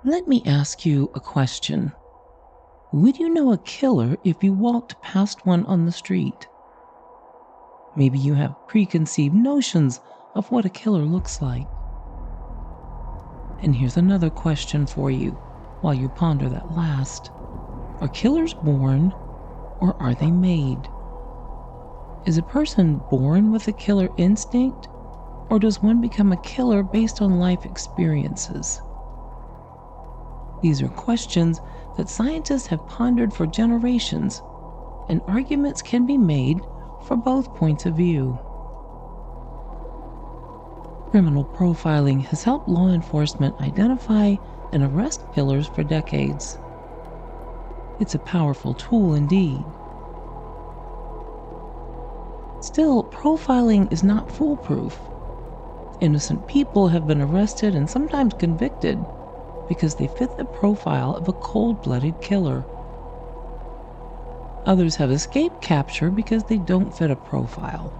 Let me ask you a question. Would you know a killer if you walked past one on the street? Maybe you have preconceived notions of what a killer looks like. And here's another question for you while you ponder that last. Are killers born or are they made? Is a person born with a killer instinct, or does one become a killer based on life experiences? These are questions that scientists have pondered for generations, and arguments can be made for both points of view. Criminal profiling has helped law enforcement identify and arrest killers for decades. It's a powerful tool indeed. Still, profiling is not foolproof. Innocent people have been arrested and sometimes convicted because they fit the profile of a cold-blooded killer. Others have escaped capture because they don't fit a profile.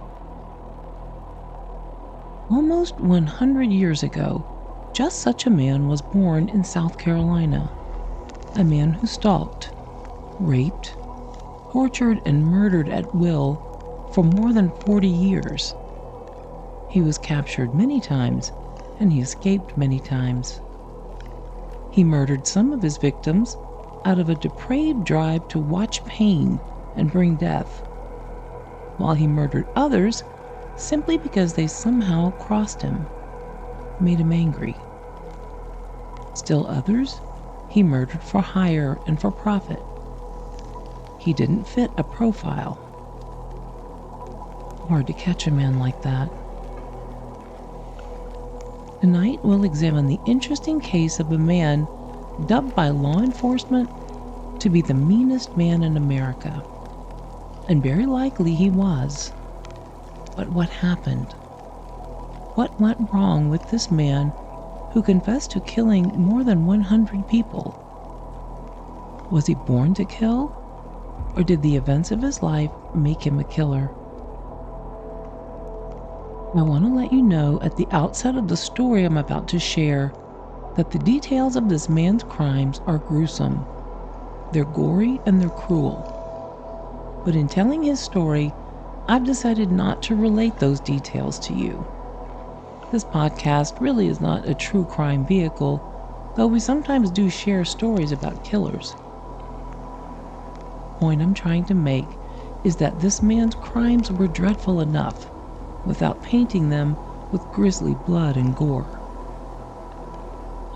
Almost 100 years ago, just such a man was born in South Carolina. A man who stalked, raped, tortured, and murdered at will for more than 40 years. He was captured many times, and he escaped many times. He murdered some of his victims out of a depraved drive to watch pain and bring death, while he murdered others simply because they somehow crossed him, made him angry. Still others, he murdered for hire and for profit. He didn't fit a profile. Hard to catch a man like that. Tonight we'll examine the interesting case of a man dubbed by law enforcement to be the meanest man in America. And very likely he was. But what happened? What went wrong with this man who confessed to killing more than 100 people? Was he born to kill? Or did the events of his life make him a killer? I want to let you know at the outset of the story I'm about to share that the details of this man's crimes are gruesome. They're gory and they're cruel. But in telling his story, I've decided not to relate those details to you. This podcast really is not a true crime vehicle, though we sometimes do share stories about killers. The point I'm trying to make is that this man's crimes were dreadful enough without painting them with grisly blood and gore.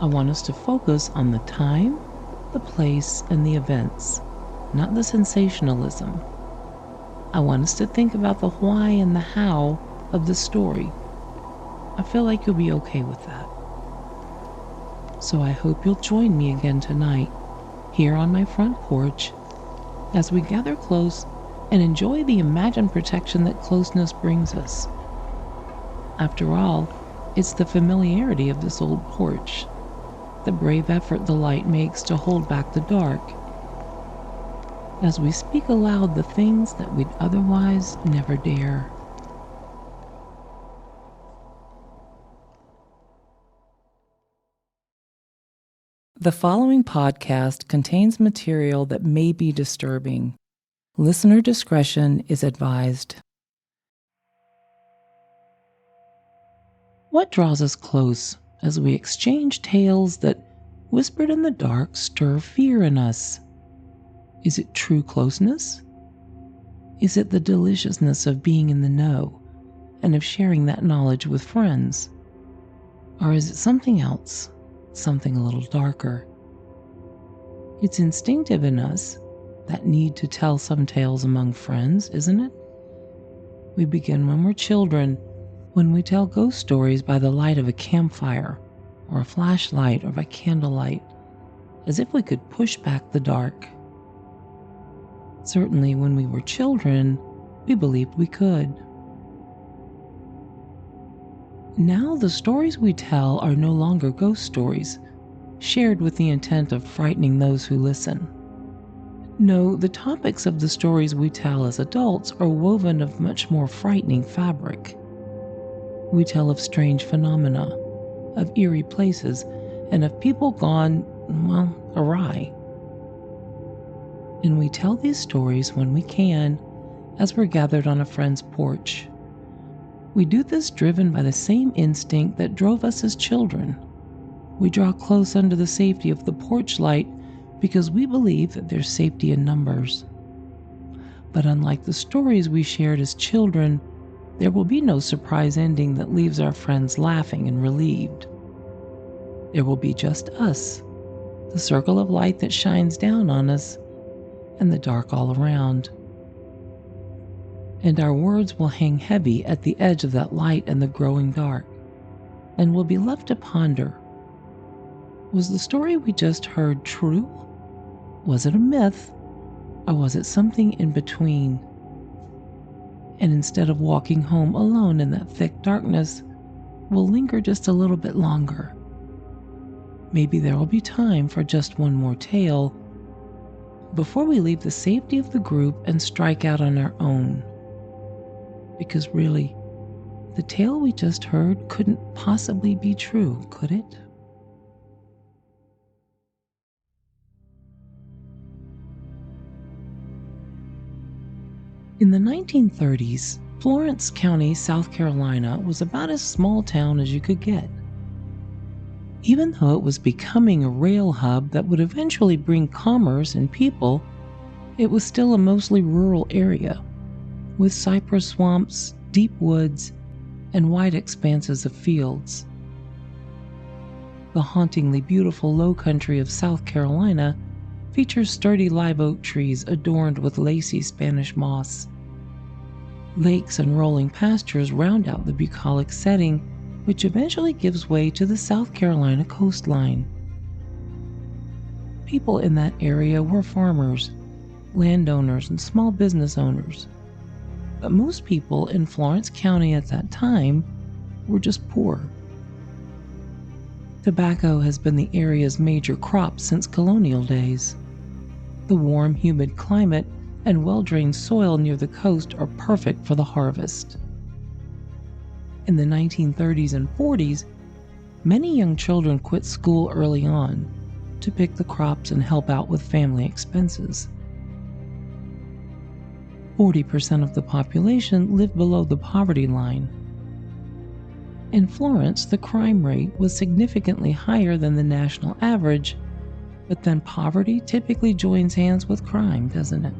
I want us to focus on the time, the place, and the events, not the sensationalism. I want us to think about the why and the how of the story. I feel like you'll be okay with that. So I hope you'll join me again tonight, here on my front porch, as we gather close and enjoy the imagined protection that closeness brings us. After all, it's the familiarity of this old porch, the brave effort the light makes to hold back the dark, as we speak aloud the things that we'd otherwise never dare. The following podcast contains material that may be disturbing. Listener discretion is advised. What draws us close as we exchange tales that, whispered in the dark, stir fear in us? Is it true closeness? Is it the deliciousness of being in the know and of sharing that knowledge with friends? Or is it something else, something a little darker? It's instinctive in us, that need to tell some tales among friends, isn't it? We begin when we're children, when we tell ghost stories by the light of a campfire, or a flashlight, or by candlelight, as if we could push back the dark. Certainly when we were children, we believed we could. Now the stories we tell are no longer ghost stories, shared with the intent of frightening those who listen. No, the topics of the stories we tell as adults are woven of much more frightening fabric. We tell of strange phenomena, of eerie places, and of people gone well, awry. And we tell these stories when we can, as we're gathered on a friend's porch. We do this driven by the same instinct that drove us as children. We draw close under the safety of the porch light because we believe that there's safety in numbers. But unlike the stories we shared as children, there will be no surprise ending that leaves our friends laughing and relieved. There will be just us, the circle of light that shines down on us, and the dark all around. And our words will hang heavy at the edge of that light and the growing dark, and will be left to ponder. Was the story we just heard true? Was it a myth? Or was it something in between? And instead of walking home alone in that thick darkness, we'll linger just a little bit longer. Maybe there will be time for just one more tale before we leave the safety of the group and strike out on our own. Because really, the tale we just heard couldn't possibly be true, could it? In the 1930s, Florence County, South Carolina was about as small town as you could get. Even though it was becoming a rail hub that would eventually bring commerce and people, it was still a mostly rural area, with cypress swamps, deep woods, and wide expanses of fields. The hauntingly beautiful low country of South Carolina features sturdy live oak trees adorned with lacy Spanish moss. Lakes and rolling pastures round out the bucolic setting, which eventually gives way to the South Carolina coastline. People in that area were farmers, landowners, and small business owners. But most people in Florence County at that time were just poor. Tobacco has been the area's major crop since colonial days. The warm, humid climate and well-drained soil near the coast are perfect for the harvest. In the 1930s and 40s, many young children quit school early on to pick the crops and help out with family expenses. 40% of the population lived below the poverty line. In Florence, the crime rate was significantly higher than the national average, but then poverty typically joins hands with crime, doesn't it?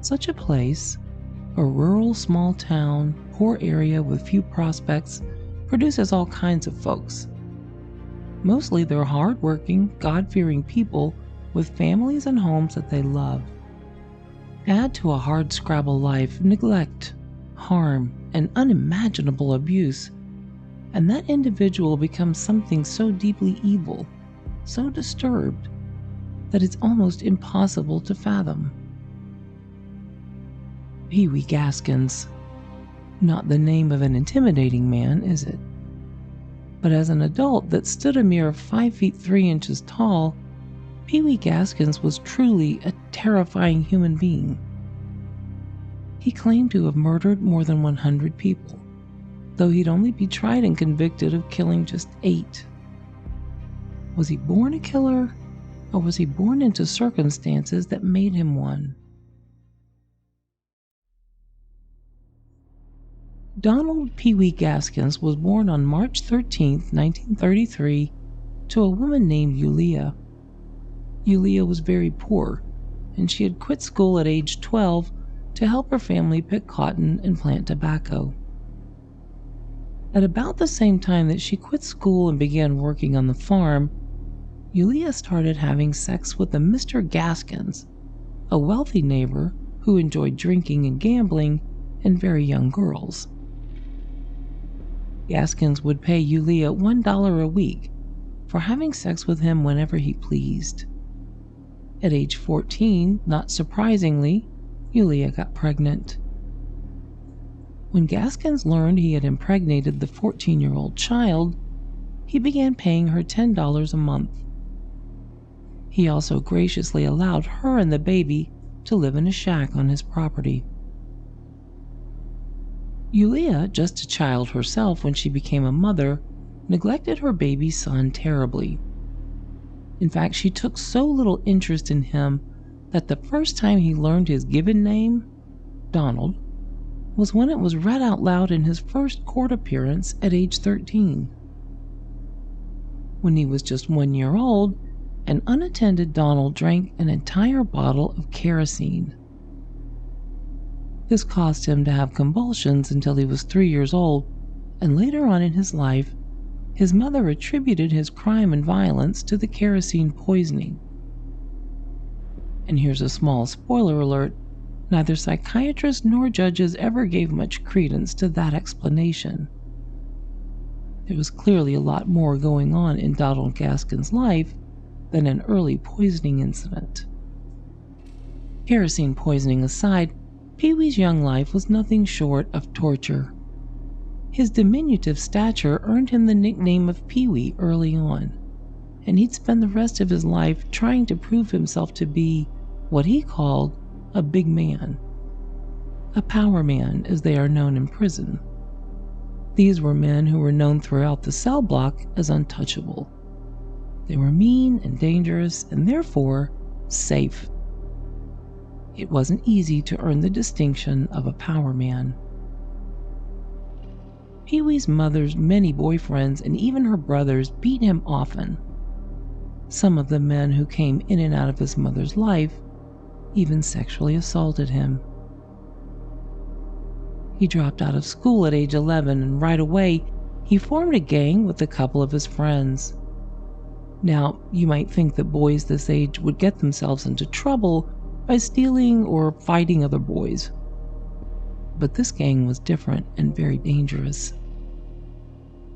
Such a place, a rural small town, poor area with few prospects, produces all kinds of folks. Mostly they're hard-working, God-fearing people with families and homes that they love. Add to a hard-scrabble life neglect, harm, and unimaginable abuse, and that individual becomes something so deeply evil, so disturbed, that it's almost impossible to fathom. Pee Wee Gaskins. Not the name of an intimidating man, is it? But as an adult that stood a mere 5 feet 3 inches tall, Pee Wee Gaskins was truly a terrifying human being. He claimed to have murdered more than 100 people, though he'd only be tried and convicted of killing just 8. Was he born a killer, or was he born into circumstances that made him one? Donald Pee Wee Gaskins was born on March 13, 1933, to a woman named Yulia. Yulia was very poor, and she had quit school at age 12 to help her family pick cotton and plant tobacco. At about the same time that she quit school and began working on the farm, Yulia started having sex with a Mr. Gaskins, a wealthy neighbor who enjoyed drinking and gambling and very young girls. Gaskins would pay Yulia $1 a week for having sex with him whenever he pleased. At age 14, not surprisingly, Yulia got pregnant. When Gaskins learned he had impregnated the 14-year-old child, he began paying her $10 a month. He also graciously allowed her and the baby to live in a shack on his property. Yulia, just a child herself when she became a mother, neglected her baby son terribly, In fact, she took so little interest in him that the first time he learned his given name, Donald, was when it was read out loud in his first court appearance at age 13. When he was just 1 year old, an unattended Donald drank an entire bottle of kerosene. This caused him to have convulsions until he was 3 years old, and later on in his life, his mother attributed his crime and violence to the kerosene poisoning. And here's a small spoiler alert: neither psychiatrists nor judges ever gave much credence to that explanation. There was clearly a lot more going on in Donald Gaskins' life than an early poisoning incident. Kerosene poisoning aside, Pee-wee's young life was nothing short of torture. His diminutive stature earned him the nickname of Pee-wee early on, and he'd spend the rest of his life trying to prove himself to be what he called a big man. A power man, as they are known in prison. These were men who were known throughout the cell block as untouchable. They were mean and dangerous and therefore safe. It wasn't easy to earn the distinction of a power man. Pee-wee's mother's many boyfriends and even her brothers beat him often. Some of the men who came in and out of his mother's life even sexually assaulted him. He dropped out of school at age 11, and right away he formed a gang with a couple of his friends. Now, you might think that boys this age would get themselves into trouble by stealing or fighting other boys. But this gang was different and very dangerous.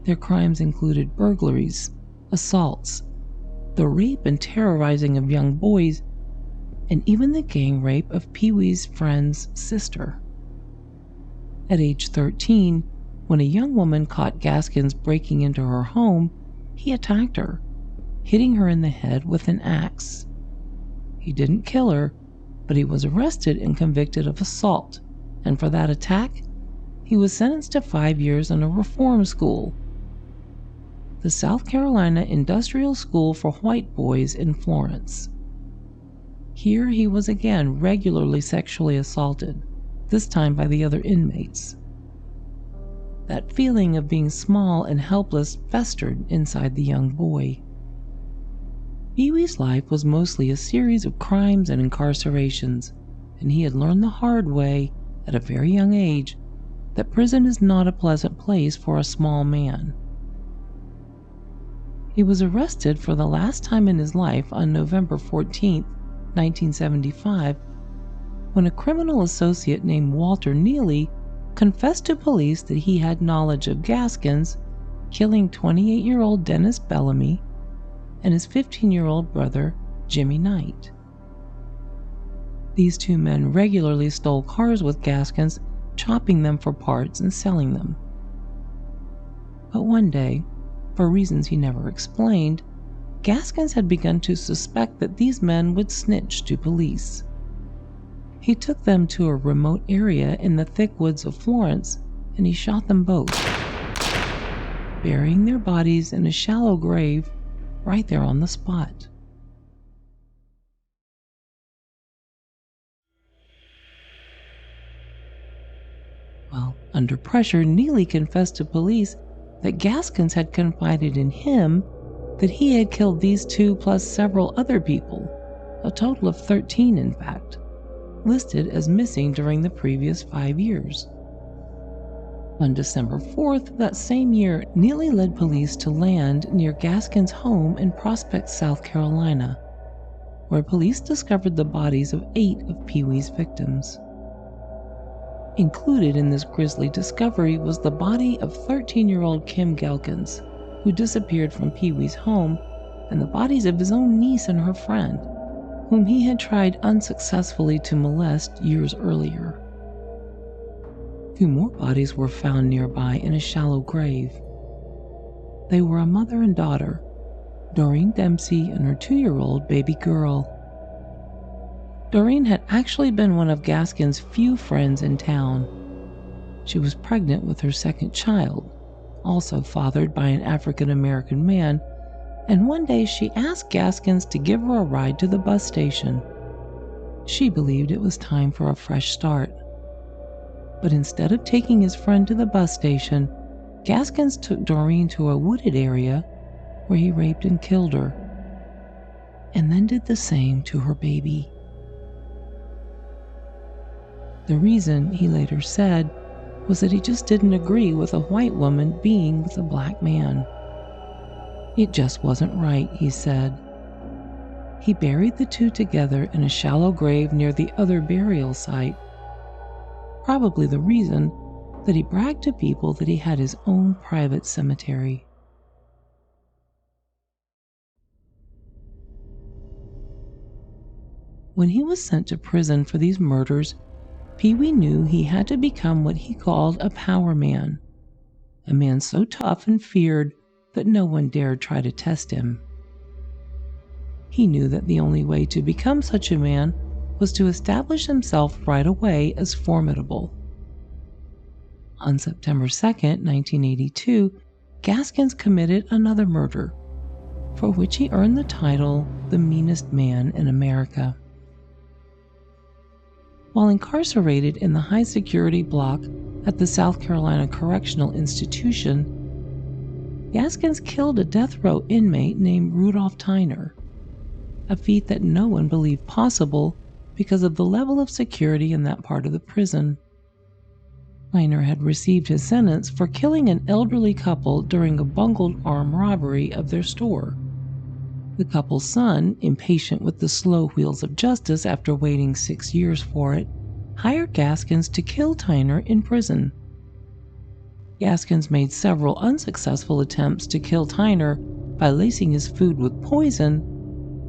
Their crimes included burglaries, assaults, the rape and terrorizing of young boys, and even the gang rape of Pee-wee's friend's sister. At age 13, when a young woman caught Gaskins breaking into her home, he attacked her, hitting her in the head with an axe. He didn't kill her, but he was arrested and convicted of assault, and for that attack, he was sentenced to 5 years in a reform school, the South Carolina Industrial School for White Boys in Florence. Here he was again regularly sexually assaulted, this time by the other inmates. That feeling of being small and helpless festered inside the young boy. Pee-wee's life was mostly a series of crimes and incarcerations, and he had learned the hard way at a very young age that prison is not a pleasant place for a small man. He was arrested for the last time in his life on November 14, 1975, when a criminal associate named Walter Neely confessed to police that he had knowledge of Gaskins killing 28-year-old Dennis Bellamy and his 15-year-old brother, Jimmy Knight. These two men regularly stole cars with Gaskins, chopping them for parts and selling them. But one day, for reasons he never explained, Gaskins had begun to suspect that these men would snitch to police. He took them to a remote area in the thick woods of Florence, and he shot them both, burying their bodies in a shallow grave right there on the spot. Well, under pressure, Neely confessed to police that Gaskins had confided in him that he had killed these two plus several other people, a total of 13 in fact, listed as missing during the previous 5 years. On December 4th that same year, Neely led police to land near Gaskins' home in Prospect, South Carolina, where police discovered the bodies of 8 of Pee-wee's victims. Included in this grisly discovery was the body of 13-year-old Kim Gaskins, who disappeared from Pee-wee's home, and the bodies of his own niece and her friend, whom he had tried unsuccessfully to molest years earlier. 2 more bodies were found nearby in a shallow grave. They were a mother and daughter, Doreen Dempsey and her 2-year-old baby girl. Doreen had actually been one of Gaskins' few friends in town. She was pregnant with her second child, also fathered by an African-American man, and one day she asked Gaskins to give her a ride to the bus station. She believed it was time for a fresh start. But instead of taking his friend to the bus station, Gaskins took Doreen to a wooded area where he raped and killed her, and then did the same to her baby. The reason, he later said, was that he just didn't agree with a white woman being with a black man. It just wasn't right, he said. He buried the two together in a shallow grave near the other burial site. Probably the reason that he bragged to people that he had his own private cemetery. When he was sent to prison for these murders, Pee-wee knew he had to become what he called a power man, a man so tough and feared that no one dared try to test him. He knew that the only way to become such a man was to establish himself right away as formidable. On September 2, 1982, Gaskins committed another murder, for which he earned the title the Meanest Man in America. While incarcerated in the high-security block at the South Carolina Correctional Institution, Gaskins killed a death row inmate named Rudolph Tyner, a feat that no one believed possible because of the level of security in that part of the prison. Tyner had received his sentence for killing an elderly couple during a bungled armed robbery of their store. The couple's son, impatient with the slow wheels of justice after waiting 6 years for it, hired Gaskins to kill Tyner in prison. Gaskins made several unsuccessful attempts to kill Tyner by lacing his food with poison,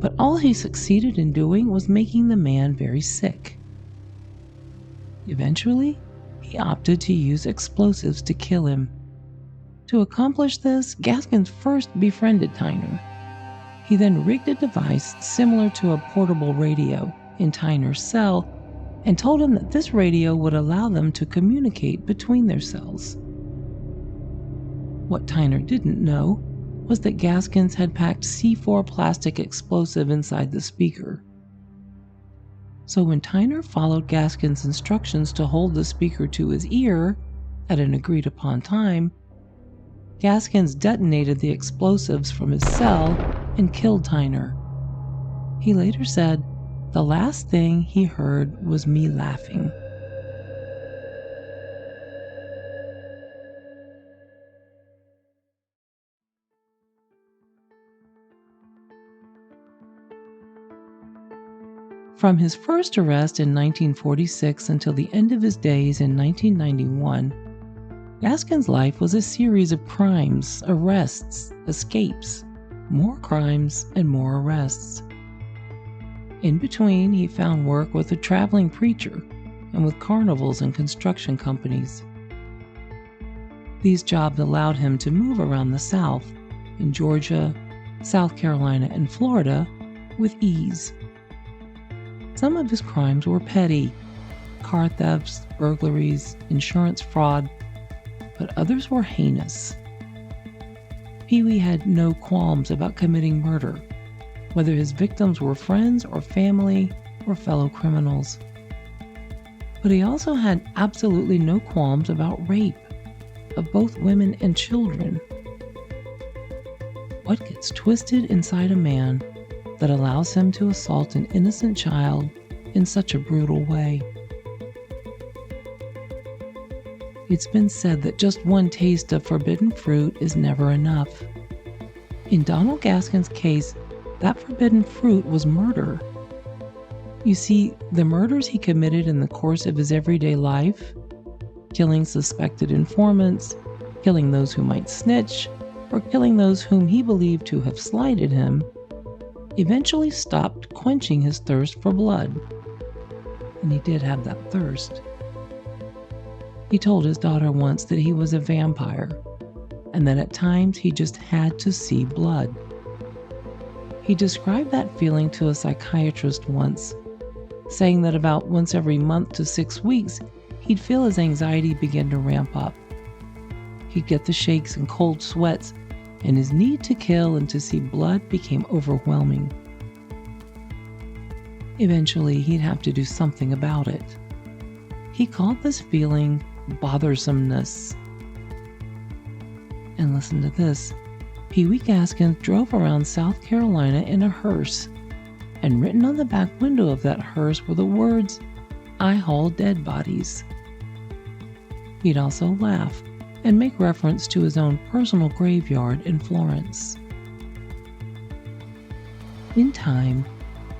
but all he succeeded in doing was making the man very sick. Eventually, he opted to use explosives to kill him. To accomplish this, Gaskins first befriended Tyner. He then rigged a device similar to a portable radio in Tyner's cell and told him that this radio would allow them to communicate between their cells. What Tyner didn't know was that Gaskins had packed C4 plastic explosive inside the speaker. So when Tyner followed Gaskins' instructions to hold the speaker to his ear at an agreed-upon time, Gaskins detonated the explosives from his cell and killed Tyner. He later said, "The last thing he heard was me laughing." From his first arrest in 1946 until the end of his days in 1991, Gaskins' life was a series of crimes, arrests, escapes, more crimes, and more arrests. In between, he found work with a traveling preacher and with carnivals and construction companies. These jobs allowed him to move around the South, in Georgia, South Carolina, and Florida, with ease. Some of his crimes were petty, car thefts, burglaries, insurance fraud, but others were heinous. Pee-wee had no qualms about committing murder, whether his victims were friends or family or fellow criminals. But he also had absolutely no qualms about rape of both women and children. What gets twisted inside a man that allows him to assault an innocent child in such a brutal way? It's been said that just one taste of forbidden fruit is never enough. In Donald Gaskins' case, that forbidden fruit was murder. You see, the murders he committed in the course of his everyday life, killing suspected informants, killing those who might snitch, or killing those whom he believed to have slighted him, eventually stopped quenching his thirst for blood. And he did have that thirst. He told his daughter once that he was a vampire, and that at times he just had to see blood. He described that feeling to a psychiatrist once, saying that about once every month to 6 weeks, he'd feel his anxiety begin to ramp up. He'd get the shakes and cold sweats, and his need to kill and to see blood became overwhelming. Eventually, he'd have to do something about it. He called this feeling bothersomeness. And listen to this. Pee Wee Gaskins drove around South Carolina in a hearse, and written on the back window of that hearse were the words, "I haul dead bodies." He'd also laugh and make reference to his own personal graveyard in Florence. In time,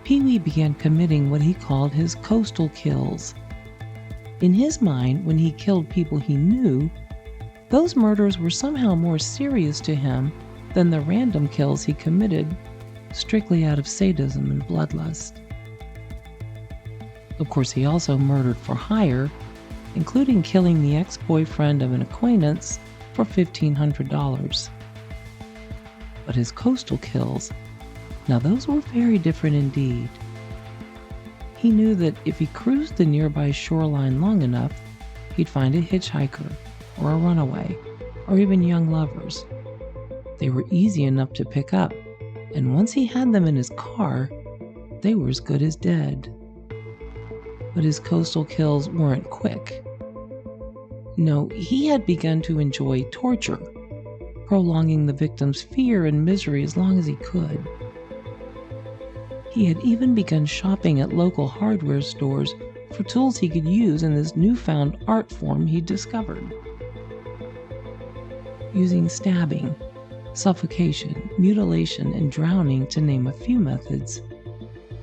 Pee Wee began committing what he called his coastal kills. In his mind, when he killed people he knew, those murders were somehow more serious to him than the random kills he committed strictly out of sadism and bloodlust. Of course, he also murdered for hire, including killing the ex-boyfriend of an acquaintance for $1,500. But his coastal kills, now those were very different indeed. He knew that if he cruised the nearby shoreline long enough, he'd find a hitchhiker, or a runaway, or even young lovers. They were easy enough to pick up, and once he had them in his car, they were as good as dead. But his coastal kills weren't quick. No, he had begun to enjoy torture, prolonging the victim's fear and misery as long as he could. He had even begun shopping at local hardware stores for tools he could use in this newfound art form he'd discovered. Using stabbing, suffocation, mutilation, and drowning, to name a few methods,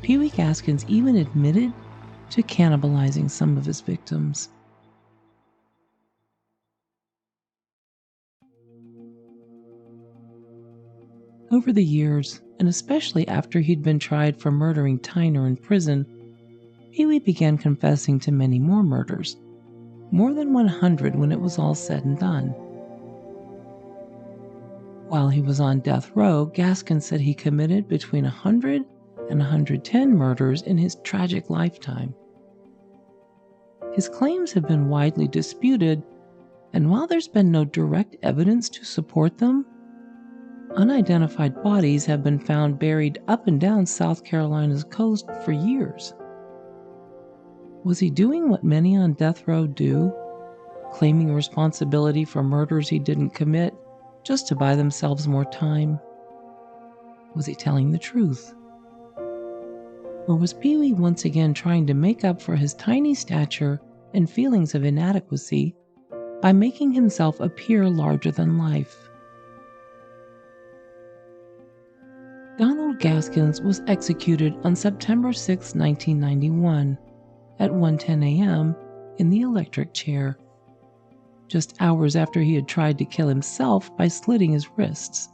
Pee Wee Gaskins even admitted to cannibalizing some of his victims. Over the years, and especially after he'd been tried for murdering Tyner in prison, Pee Wee began confessing to many more murders, more than 100 when it was all said and done. While he was on death row, Gaskins said he committed between 100 and 110 murders in his tragic lifetime. His claims have been widely disputed, and while there's been no direct evidence to support them, unidentified bodies have been found buried up and down South Carolina's coast for years. Was he doing what many on death row do, claiming responsibility for murders he didn't commit just to buy themselves more time? Was he telling the truth? Or was Pee Wee once again trying to make up for his tiny stature and feelings of inadequacy by making himself appear larger than life? Donald Gaskins was executed on September 6, 1991, at 1:10 a.m. in the electric chair, just hours after he had tried to kill himself by slitting his wrists.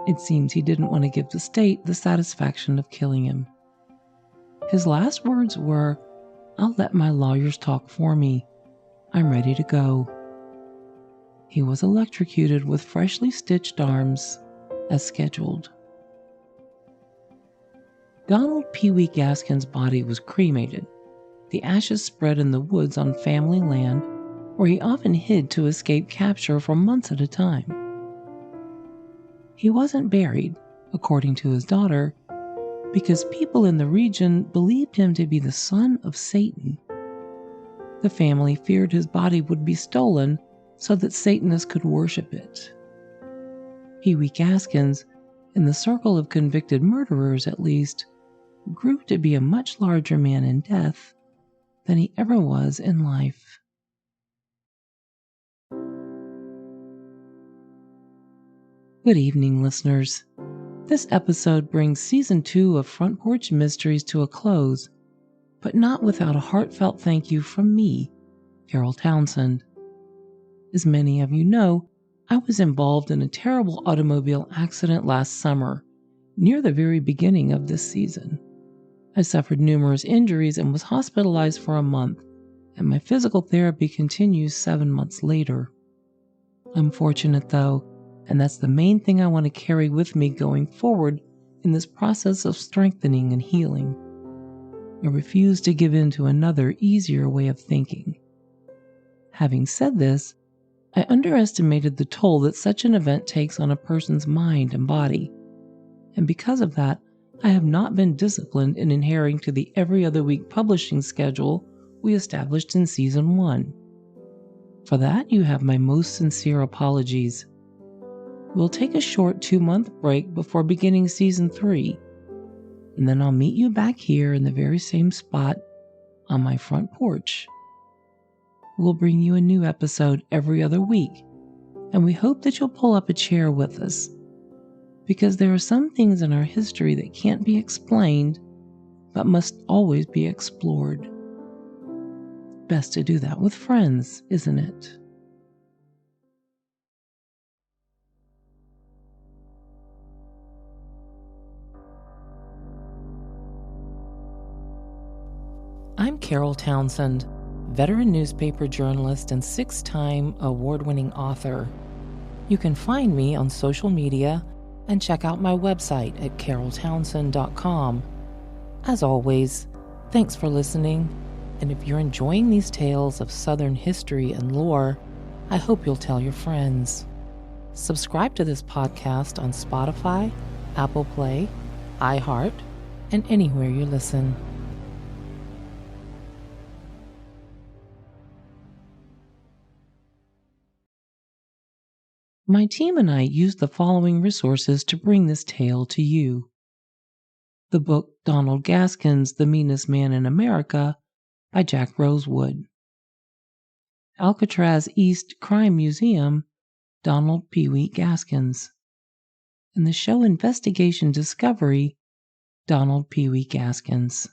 It seems he didn't want to give the state the satisfaction of killing him. His last words were, "I'll let my lawyers talk for me. I'm ready to go." He was electrocuted with freshly stitched arms, as scheduled. Donald Pee Wee Gaskins' body was cremated, the ashes spread in the woods on family land, where he often hid to escape capture for months at a time. He wasn't buried, according to his daughter, because people in the region believed him to be the son of Satan. The family feared his body would be stolen so that Satanists could worship it. Pee Wee Gaskins, in the circle of convicted murderers at least, grew to be a much larger man in death than he ever was in life. Good evening, listeners. This episode brings Season 2 of Front Porch Mysteries to a close, but not without a heartfelt thank you from me, Carol Townsend. As many of you know, I was involved in a terrible automobile accident last summer, near the very beginning of this season. I suffered numerous injuries and was hospitalized for a month, and my physical therapy continues 7 months later. I'm fortunate though, and that's the main thing I want to carry with me going forward in this process of strengthening and healing. I refuse to give in to another, easier way of thinking. Having said this, I underestimated the toll that such an event takes on a person's mind and body, and because of that, I have not been disciplined in adhering to the every other week publishing schedule we established in Season 1. For that, you have my most sincere apologies. We'll take a short 2-month break before beginning Season 3, and then I'll meet you back here in the very same spot on my front porch. We'll bring you a new episode every other week, and we hope that you'll pull up a chair with us, because there are some things in our history that can't be explained, but must always be explored. Best to do that with friends, isn't it? I'm Carol Townsend, veteran newspaper journalist and 6-time award-winning author. You can find me on social media and check out my website at caroltownsend.com. As always, thanks for listening, and if you're enjoying these tales of Southern history and lore, I hope you'll tell your friends. Subscribe to this podcast on Spotify, Apple Play, iHeart, and anywhere you listen. My team and I used the following resources to bring this tale to you. The book Donald Gaskins, The Meanest Man in America by Jack Rosewood. Alcatraz East Crime Museum, Donald Pee Wee Gaskins. And the show Investigation Discovery, Donald Pee Wee Gaskins.